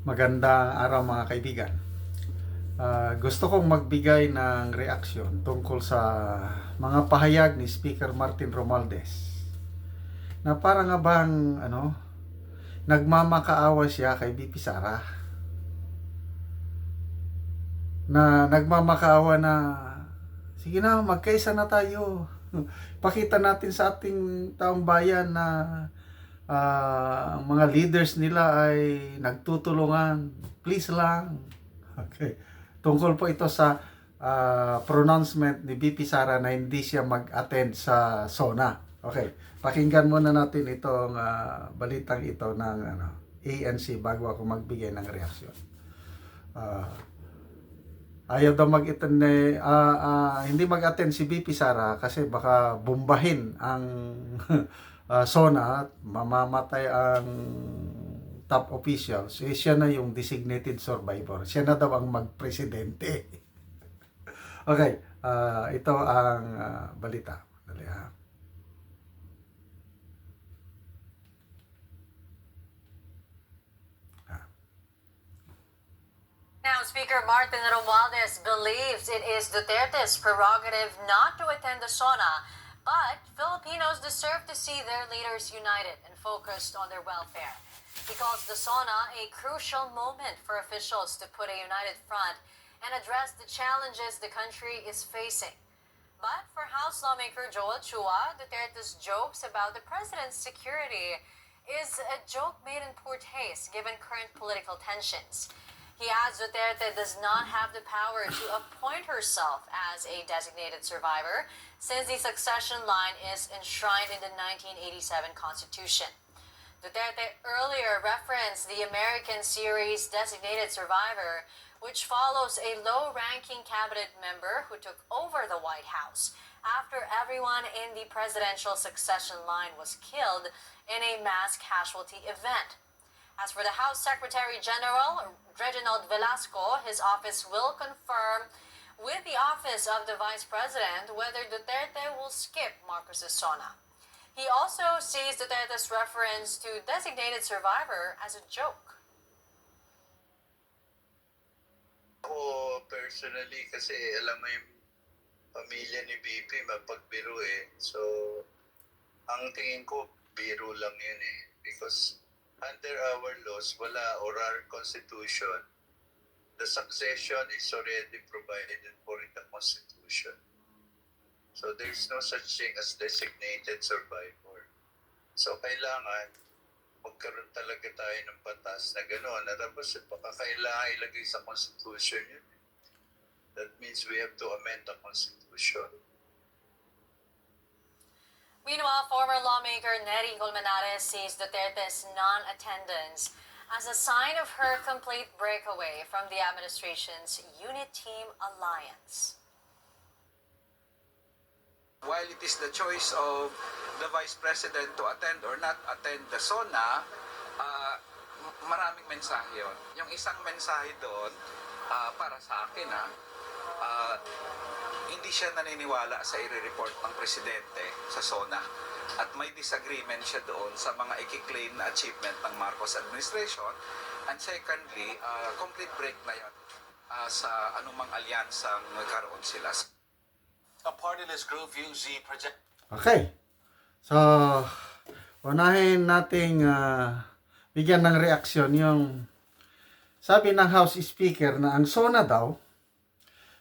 Magandang araw mga kaibigan. Gusto kong magbigay ng reaksyon tungkol sa mga pahayag ni Speaker Martin Romualdez na parang nga bang nagmamakaawa siya kay BP Sara, na nagmamakaawa na sige na, magkaisa na tayo. Pakita natin sa ating taong bayan na ang mga leaders nila ay nagtutulungan. Please lang. Okay. Tungkol po ito sa pronouncement ni BP Sara na hindi siya mag-attend sa SONA. Okay. Pakinggan muna natin itong balitang ito ng ANC bago ako magbigay ng reaksyon. Ayaw daw mag-attend hindi mag-attend si BP Sara kasi baka bombahin ang SONA at mamamatay ang top officials. Siya na yung designated survivor. Siya na daw ang magpresidente. Okay, ito ang balita. Dali ha. Now, Speaker Martin Romualdez believes it is Duterte's prerogative not to attend the SONA, but Filipinos deserve to see their leaders united and focused on their welfare. He calls the SONA a crucial moment for officials to put a united front and address the challenges the country is facing. But for House lawmaker Joel Chua, Duterte's jokes about the president's security is a joke made in poor taste given current political tensions. He adds Duterte does not have the power to appoint herself as a designated survivor since the succession line is enshrined in the 1987 Constitution. Duterte earlier referenced the American series Designated Survivor, which follows a low-ranking cabinet member who took over the White House after everyone in the presidential succession line was killed in a mass casualty event. As for the House Secretary General, Reginald Velasco, his office will confirm with the office of the Vice President whether Duterte will skip Marcos's SONA. He also sees Duterte's reference to designated survivor as a joke. Ako personally, kasi alam mo yung pamilya ni BP mapagbiro eh. So, ang tingin ko, biro lang yun eh. Because under our laws, wala, or our constitution, the succession is already provided for in the constitution. So there's no such thing as designated survivor. So kailangan magkaroon talaga tayo ng batas na gano'n. Na tapos baka kailangan ilagay sa constitution yun. That means we have to amend the constitution. Meanwhile, former lawmaker Neri Colmenares sees Duterte's non-attendance as a sign of her complete breakaway from the administration's Unit Team Alliance. While it is the choice of the Vice President to attend or not attend the SONA, maraming mensahe yun. Yung isang mensahe doon, para sa akin, hindi siya naniniwala sa i-report ng Presidente sa SONA. At may disagreement siya doon sa mga i-claim na achievement ng Marcos administration. And secondly, complete break na yun sa anumang alyansang nagkaroon sila. A party-list group views the project. Okay. So, unahin nating bigyan ng reaksyon yung sabi ng House Speaker na ang SONA daw,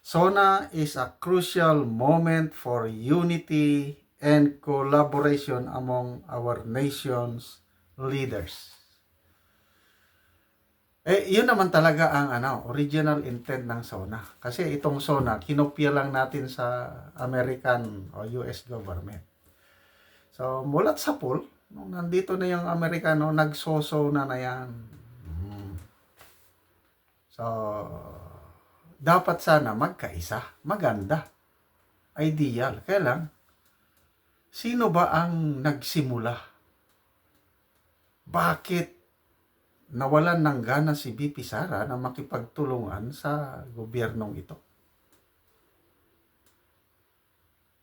SONA is a crucial moment for unity and collaboration among our nation's leaders. Yun naman talaga ang original intent ng SONA. Kasi itong SONA, kinopya lang natin sa American o US government. So, mulat sa pool, nung nandito na yung Amerikano, nagsoso na yan. So, dapat sana magkaisa, maganda, ideal. Kaya lang, sino ba ang nagsimula? Bakit nawalan ng gana si BP Sara na makipagtulungan sa gobyernong ito?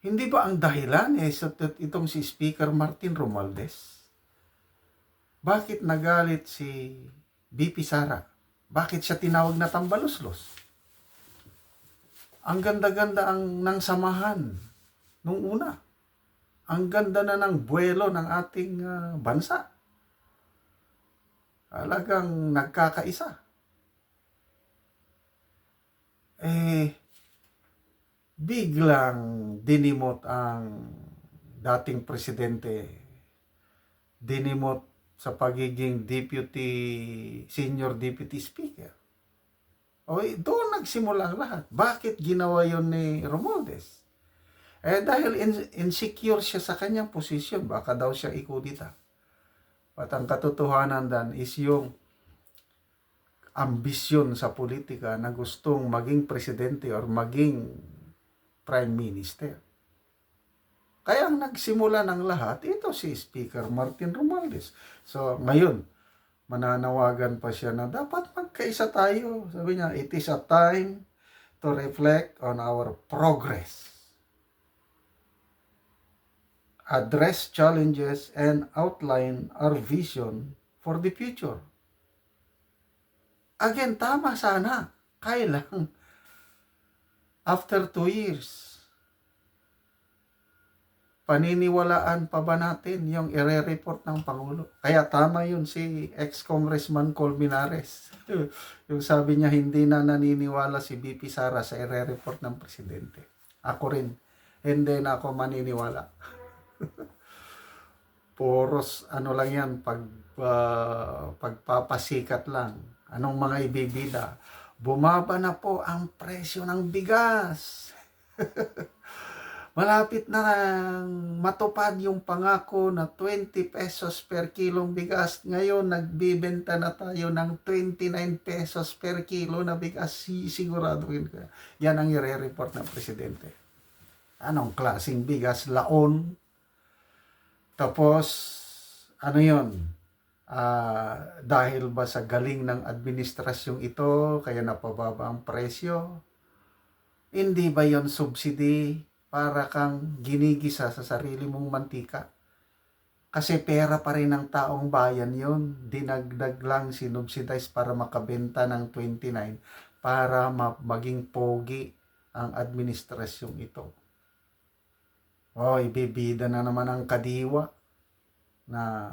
Hindi ba ang dahilan itong si Speaker Martin Romualdez? Bakit nagalit si BP Sara Bakit siya tinawag na tambaluslos? Ang ganda-ganda ng samahan nung una. Ang ganda na ng buwelo ng ating bansa. Talagang nagkakaisa. Biglang dinimot ang dating presidente. Dinimot sa pagiging senior deputy speaker. Doon nagsimula ang lahat. Bakit ginawa yun ni Romualdez? Dahil insecure siya sa kanyang posisyon, baka daw siya ikudita. At ang katotohanan dan is yung ambisyon sa politika na gustong maging presidente or maging prime minister. Kaya ang nagsimula ng lahat, ito si Speaker Martin Romualdez. So ngayon, mananawagan pa siya na dapat magkaisa tayo. Sabi niya, it is a time to reflect on our progress, address challenges, and outline our vision for the future. Again, tama sana. Kailang after 2 years, paniniwalaan pa ba natin yung ire-report ng Pangulo? Kaya tama yun si ex-congressman Colmenares. Yung sabi niya hindi na naniniwala si BP Sara sa ire-report ng presidente. Ako rin, hindi na ako maniniwala. Poros ano lang yan, pagpapasikat lang. Anong mga ibibida? Bumaba na po ang presyo ng bigas. Malapit na matupad yung pangako na 20 pesos per kilong bigas. Ngayon, nagbibenta na tayo ng 29 pesos per kilo na bigas. Siguraduhin ko. Yan ang i-report ng presidente. Anong klaseng bigas? Laon. Tapos, ano yun? Dahil ba sa galing ng administrasyong ito, kaya napababa ang presyo? Hindi ba yon subsidy? Para kang ginigisa sa sarili mong mantika. Kasi pera pa rin ng taong bayan yon. Dinagdag lang, sinubsidize para makabenta ng 29 para maging pogi ang administrasyong ito. Ibibida na naman ang kadiwa na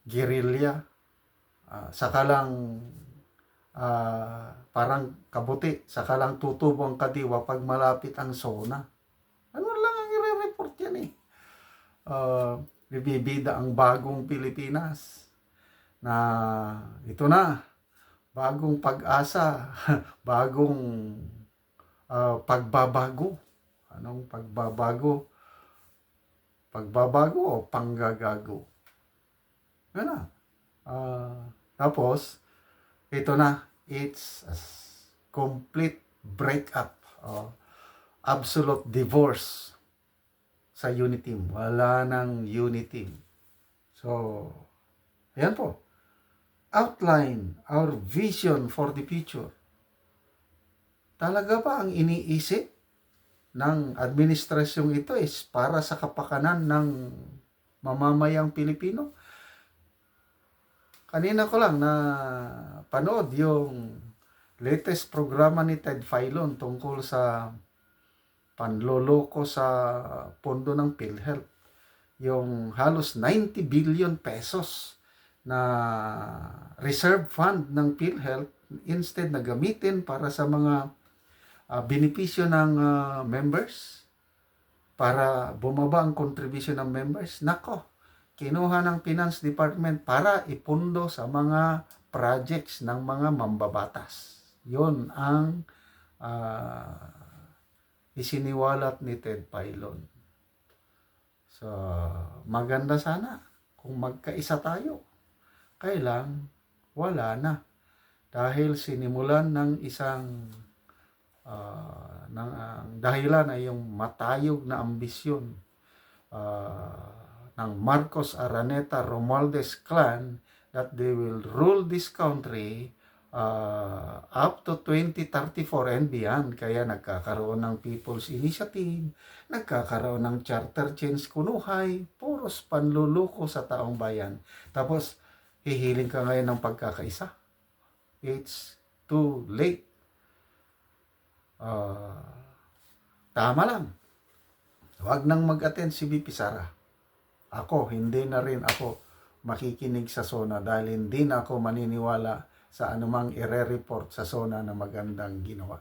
guerrilla. Saka lang parang kabuti, saka lang tutubo ang kadiwa pag malapit ang SONA. Ano lang ang i-report yan eh. Bibida ang bagong Pilipinas na ito na, bagong pag-asa, bagong pagbabago. Anong pagbabago? Pagbabago o panggagago? Yan na. Tapos, ito na, it's a complete breakup, absolute divorce sa unity team. Wala nang unity team. So, ayan po. Outline our vision for the future. Talaga ba ang iniisip ng administrasyong ito is para sa kapakanan ng mamamayang Pilipino? Kanina ko lang na panood yung latest programa ni Ted Filon tungkol sa panloloko sa pondo ng PhilHealth. Yung halos 90 billion pesos na reserve fund ng PhilHealth instead na gamitin para sa mga benepisyo ng members, para bumaba ang contribution ng members. Nako, kinuha ng Finance Department para ipundo sa mga projects ng mga mambabatas. Yun ang isiniwalat ni Ted Filon. So, maganda sana kung magkaisa tayo. Kailang wala na. Dahil sinimulan ng isang dahilan ay yung matayog na ambisyon ng Marcos Araneta Romualdez clan that they will rule this country up to 2034 and beyond. Kaya nagkakaroon ng People's Initiative, nagkakaroon ng charter change kunuhay, puros panluluko sa taong bayan. Tapos, hihiling ka ngayon ng pagkakaisa. It's too late. Tama lang. Huwag nang mag-attend si VP Sara. Ako, hindi na rin ako makikinig sa SONA dahil hindi na ako maniniwala sa anumang ire-report sa SONA na magandang ginawa.